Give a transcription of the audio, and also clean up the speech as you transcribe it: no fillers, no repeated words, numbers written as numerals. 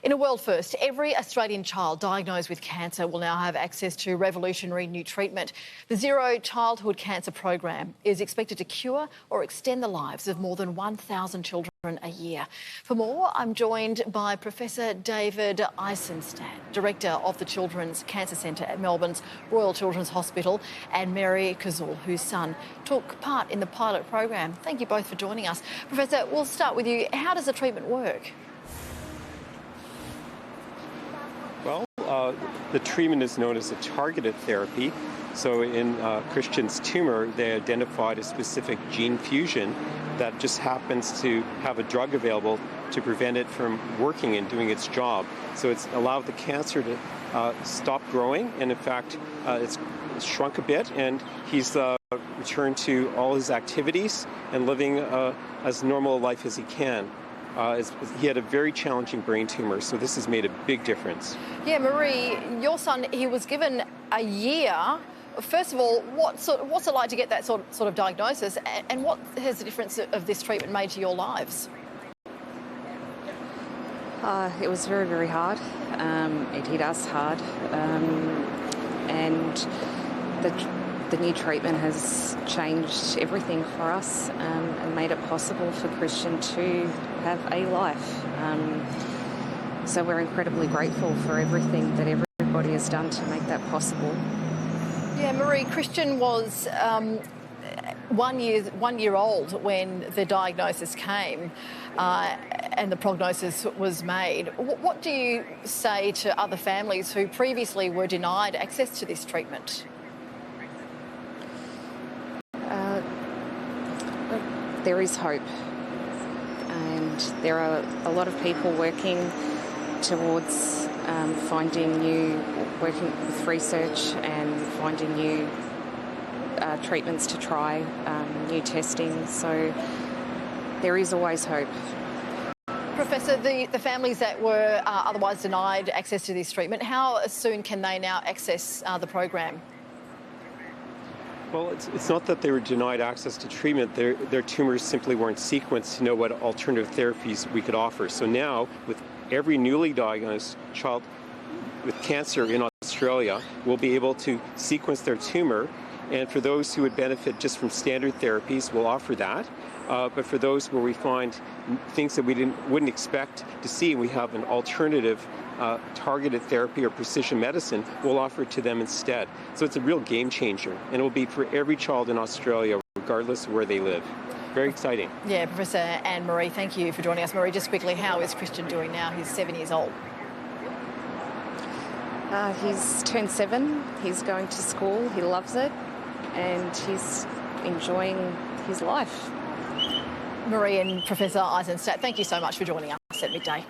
In a world first, every Australian child diagnosed with cancer will now have access to revolutionary new treatment. The Zero Childhood Cancer Program is expected to cure or extend the lives of more than 1,000 children a year. For more, I'm joined by Professor David Eisenstadt, Director of the Children's Cancer Centre at Melbourne's Royal Children's Hospital, and Mary Kazul, whose son took part in the pilot program. Thank you both for joining us. Professor, we'll start with you. How does the treatment work? Well, the treatment is known as a targeted therapy. So in Christian's tumor, they identified a specific gene fusion that just happens to have a drug available to prevent it from working and doing its job. So it's allowed the cancer to stop growing, and in fact, it's shrunk a bit, and he's returned to all his activities and living as normal a life as he can. He had a very challenging brain tumor, so this has made a big difference. Yeah, Marie, your son, he was given a year. First of all, what's it like to get that sort of diagnosis, and what has the difference of this treatment made to your lives? It was very, very hard. It hit us hard, and the new treatment has changed everything for us and made it possible for Christian to have a life. So we're incredibly grateful for everything that everybody has done to make that possible. Yeah, Marie, Christian was 1 year old when the diagnosis came and the prognosis was made. What do you say to other families who previously were denied access to this treatment? There is hope, and there are a lot of people working towards working with research and finding new treatments to try, new testing, so there is always hope. Professor, the families that were otherwise denied access to this treatment, how soon can they now access the program? Well, it's not that they were denied access to treatment. Their tumors simply weren't sequenced to know what alternative therapies we could offer. So now, with every newly diagnosed child with cancer in Australia, we'll be able to sequence their tumor. And for those who would benefit just from standard therapies, we'll offer that. But for those where we find things that we wouldn't expect to see, and we have an alternative targeted therapy or precision medicine, we'll offer it to them instead. So it's a real game changer, and it will be for every child in Australia, regardless of where they live. Very exciting. Yeah, Professor Anne Marie, thank you for joining us. Marie, just quickly, how is Christian doing now? He's 7 years old. He's turned 7. He's going to school. He loves it, and he's enjoying his life. Marie and Professor Eisenstadt, thank you so much for joining us at Midday.